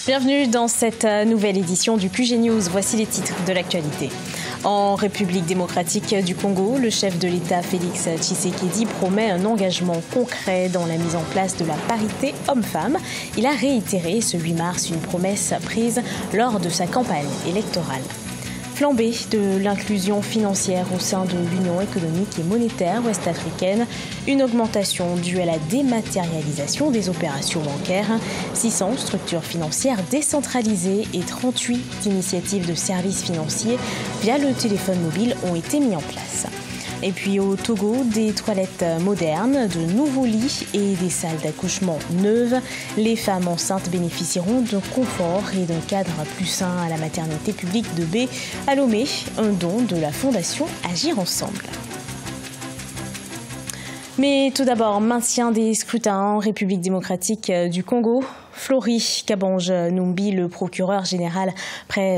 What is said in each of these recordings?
Bienvenue dans cette nouvelle édition du QG News. Voici les titres de l'actualité. En République démocratique du Congo, le chef de l'État Félix Tshisekedi promet un engagement concret dans la mise en place de la parité homme-femme. Il a réitéré ce 8 mars une promesse prise lors de sa campagne électorale. Flambée de l'inclusion financière au sein de l'Union économique et monétaire ouest-africaine, une augmentation due à la dématérialisation des opérations bancaires, 600 structures financières décentralisées et 38 initiatives de services financiers via le téléphone mobile ont été mis en place. Et puis au Togo, des toilettes modernes, de nouveaux lits et des salles d'accouchement neuves. Les femmes enceintes bénéficieront d'un confort et d'un cadre plus sain à la maternité publique de B à Lomé, un don de la fondation Agir Ensemble. Mais tout d'abord, maintien des scrutins en République démocratique du Congo. Flory Kabange-Numbi, le procureur général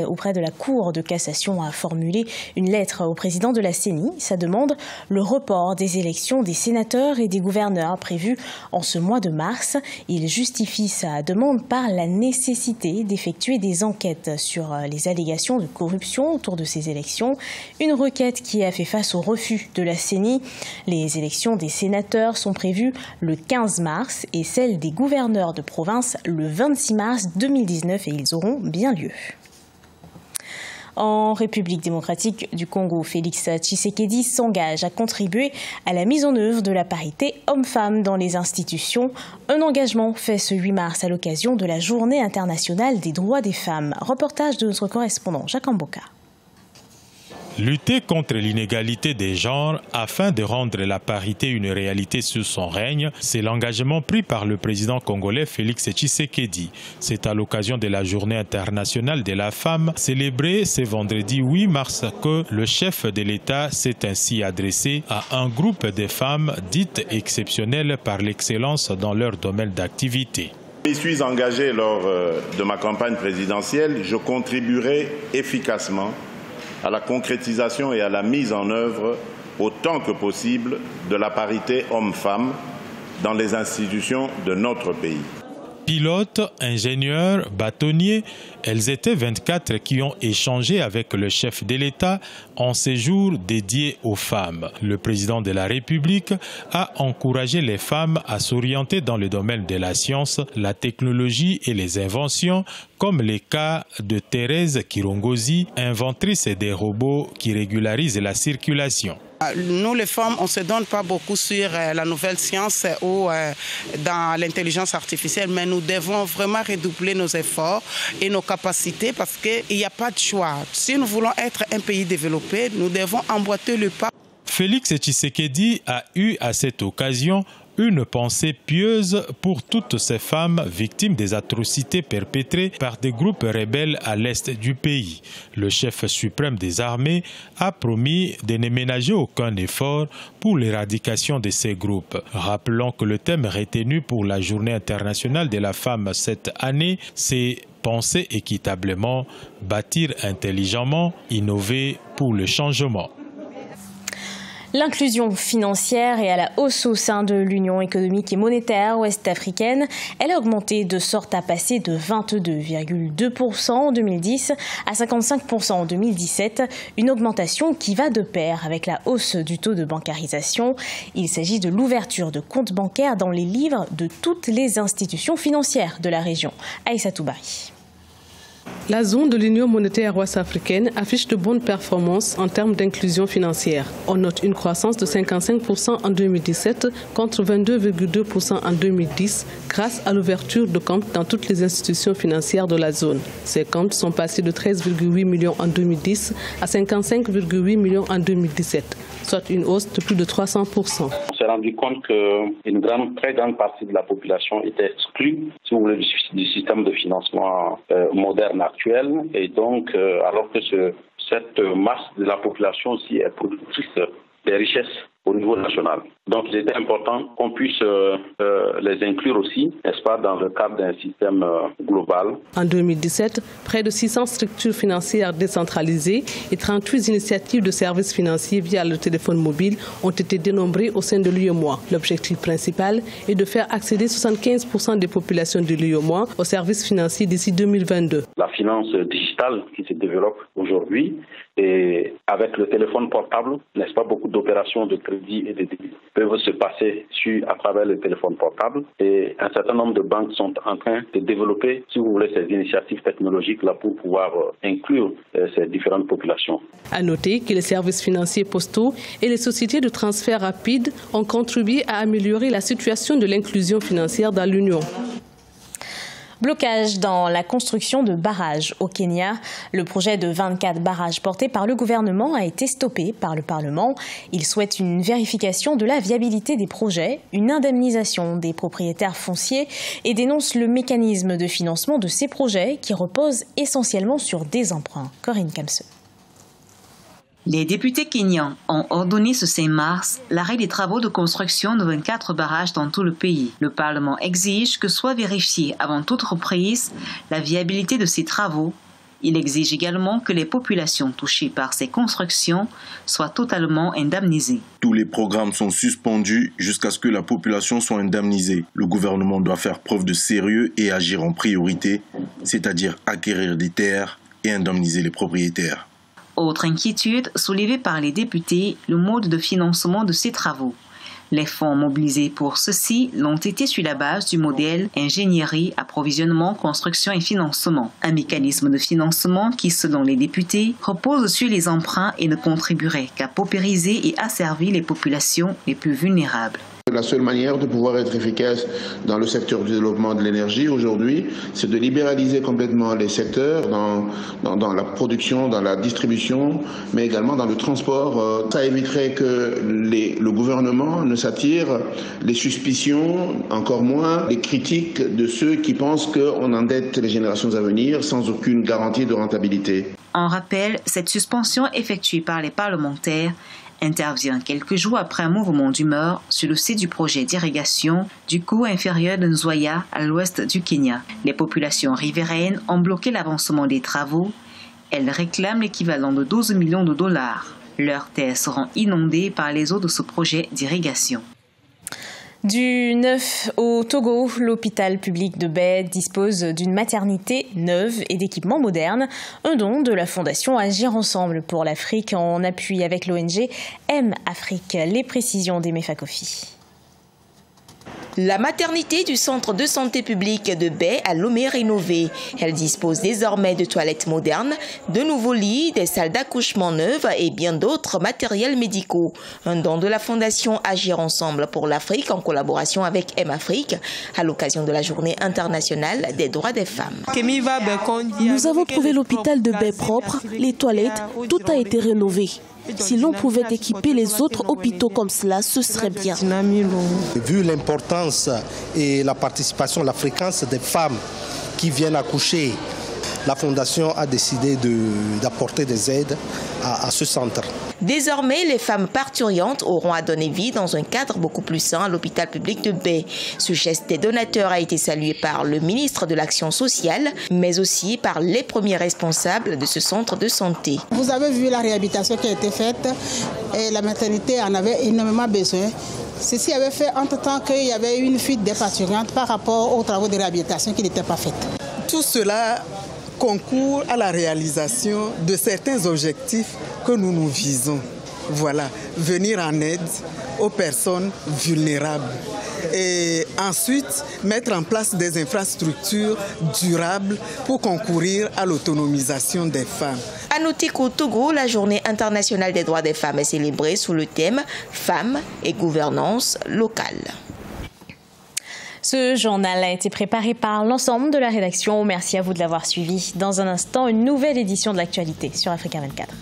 auprès de la Cour de cassation, a formulé une lettre au président de la CENI. Ça demande le report des élections des sénateurs et des gouverneurs prévues en ce mois de mars. Il justifie sa demande par la nécessité d'effectuer des enquêtes sur les allégations de corruption autour de ces élections. Une requête qui a fait face au refus de la CENI. Les élections des sénateurs sont prévues le 15 mars et celles des gouverneurs de province le 26 mars 2019 et ils auront bien lieu. En République démocratique du Congo, Félix Tshisekedi s'engage à contribuer à la mise en œuvre de la parité homme-femme dans les institutions. Un engagement fait ce 8 mars à l'occasion de la Journée internationale des droits des femmes. Reportage de notre correspondant Jacques Amboka. Lutter contre l'inégalité des genres afin de rendre la parité une réalité sous son règne, c'est l'engagement pris par le président congolais Félix Tshisekedi. C'est à l'occasion de la Journée internationale de la femme célébrée ce vendredi 8 mars que le chef de l'État s'est ainsi adressé à un groupe de femmes dites exceptionnelles par l'excellence dans leur domaine d'activité. Je suis engagé lors de ma campagne présidentielle, je contribuerai efficacement à la concrétisation et à la mise en œuvre, autant que possible, de la parité homme-femme dans les institutions de notre pays. Pilotes, ingénieurs, bâtonniers, elles étaient 24 qui ont échangé avec le chef de l'État en ces jours dédiés aux femmes. Le président de la République a encouragé les femmes à s'orienter dans le domaine de la science, la technologie et les inventions, comme le cas de Thérèse Kirongozi, inventrice des robots qui régularisent la circulation. Nous, les femmes, on ne se donne pas beaucoup sur la nouvelle science ou dans l'intelligence artificielle, mais nous devons vraiment redoubler nos efforts et nos capacités parce qu'il n'y a pas de choix. Si nous voulons être un pays développé, nous devons emboîter le pas. Félix Tshisekedi a eu à cette occasion une pensée pieuse pour toutes ces femmes victimes des atrocités perpétrées par des groupes rebelles à l'est du pays. Le chef suprême des armées a promis de ne ménager aucun effort pour l'éradication de ces groupes. Rappelons que le thème retenu pour la Journée internationale de la femme cette année, c'est penser équitablement, bâtir intelligemment, innover pour le changement. L'inclusion financière est à la hausse au sein de l'Union économique et monétaire ouest-africaine. Elle a augmenté de sorte à passer de 22,2% en 2010 à 55% en 2017. Une augmentation qui va de pair avec la hausse du taux de bancarisation. Il s'agit de l'ouverture de comptes bancaires dans les livres de toutes les institutions financières de la région. Aïssatou Bari. La zone de l'Union monétaire ouest-africaine affiche de bonnes performances en termes d'inclusion financière. On note une croissance de 55% en 2017 contre 22,2% en 2010 grâce à l'ouverture de comptes dans toutes les institutions financières de la zone. Ces comptes sont passés de 13,8 millions en 2010 à 55,8 millions en 2017, soit une hausse de plus de 300%. On s'est rendu compte qu'une très grande partie de la population était exclue, si vous voulez, du système de financement moderne actuel. Et donc, alors que cette masse de la population aussi est productrice des richesses au niveau national. Donc, il était important qu'on puisse les inclure aussi, n'est-ce pas, dans le cadre d'un système global. En 2017, près de 600 structures financières décentralisées et 38 initiatives de services financiers via le téléphone mobile ont été dénombrées au sein de l'UEMOA. L'objectif principal est de faire accéder 75% des populations de l'UEMOA aux services financiers d'ici 2022. La finance digitale qui se développe aujourd'hui, et avec le téléphone portable, n'est-ce pas, beaucoup d'opérations de crédit et de débit peuvent se passer à travers le téléphone portable. Et un certain nombre de banques sont en train de développer, si vous voulez, ces initiatives technologiques-là pour pouvoir inclure ces différentes populations. À noter que les services financiers postaux et les sociétés de transfert rapide ont contribué à améliorer la situation de l'inclusion financière dans l'Union. Blocage dans la construction de barrages au Kenya. Le projet de 24 barrages porté par le gouvernement a été stoppé par le Parlement. Il souhaite une vérification de la viabilité des projets, une indemnisation des propriétaires fonciers et dénonce le mécanisme de financement de ces projets qui repose essentiellement sur des emprunts. Corinne Kamse. Les députés kenyans ont ordonné ce 5 mars l'arrêt des travaux de construction de 24 barrages dans tout le pays. Le Parlement exige que soit vérifiée avant toute reprise la viabilité de ces travaux. Il exige également que les populations touchées par ces constructions soient totalement indemnisées. Tous les programmes sont suspendus jusqu'à ce que la population soit indemnisée. Le gouvernement doit faire preuve de sérieux et agir en priorité, c'est-à-dire acquérir des terres et indemniser les propriétaires. Autre inquiétude soulevée par les députés, le mode de financement de ces travaux. Les fonds mobilisés pour ceci l'ont été sur la base du modèle ingénierie, approvisionnement, construction et financement. Un mécanisme de financement qui, selon les députés, repose sur les emprunts et ne contribuerait qu'à paupériser et asservir les populations les plus vulnérables. La seule manière de pouvoir être efficace dans le secteur du développement de l'énergie aujourd'hui, c'est de libéraliser complètement les secteurs dans la production, dans la distribution, mais également dans le transport. Ça éviterait que le gouvernement ne s'attire les suspicions, encore moins les critiques de ceux qui pensent qu'on endette les générations à venir sans aucune garantie de rentabilité. En rappel, cette suspension effectuée par les parlementaires intervient quelques jours après un mouvement d'humeur sur le site du projet d'irrigation du cours inférieur de Nzoia à l'ouest du Kenya. Les populations riveraines ont bloqué l'avancement des travaux. Elles réclament l'équivalent de 12 millions de dollars. Leurs terres seront inondées par les eaux de ce projet d'irrigation. Du 9 au Togo, l'hôpital public de Baie dispose d'une maternité neuve et d'équipements modernes. Un don de la fondation Agir Ensemble pour l'Afrique en appui avec l'ONG M Afrique. Les précisions d'Aimé Fakofi. La maternité du centre de santé publique de Baie a Lomé rénové. Elle dispose désormais de toilettes modernes, de nouveaux lits, des salles d'accouchement neuves et bien d'autres matériels médicaux. Un don de la fondation Agir Ensemble pour l'Afrique en collaboration avec M Afrique à l'occasion de la Journée internationale des droits des femmes. Nous avons trouvé l'hôpital de Baie propre, les toilettes, tout a été rénové. Si l'on pouvait équiper les autres hôpitaux comme cela, ce serait bien. Vu l'importance et la participation, la fréquence des femmes qui viennent accoucher, la Fondation a décidé d'apporter des aides à ce centre. Désormais, les femmes parturientes auront à donner vie dans un cadre beaucoup plus sain à l'hôpital public de Baie. Ce geste des donateurs a été salué par le ministre de l'Action sociale, mais aussi par les premiers responsables de ce centre de santé. Vous avez vu la réhabilitation qui a été faite et la maternité en avait énormément besoin. Ceci avait fait entre-temps qu'il y avait une fuite des parturientes par rapport aux travaux de réhabilitation qui n'étaient pas faits. Tout cela concourt à la réalisation de certains objectifs que nous nous visons. Voilà, venir en aide aux personnes vulnérables. Et ensuite, mettre en place des infrastructures durables pour concourir à l'autonomisation des femmes. À noter qu'au Togo, la Journée internationale des droits des femmes est célébrée sous le thème « Femmes et gouvernance locale ». Ce journal a été préparé par l'ensemble de la rédaction. Merci à vous de l'avoir suivi. Dans un instant, une nouvelle édition de l'actualité sur Africa 24.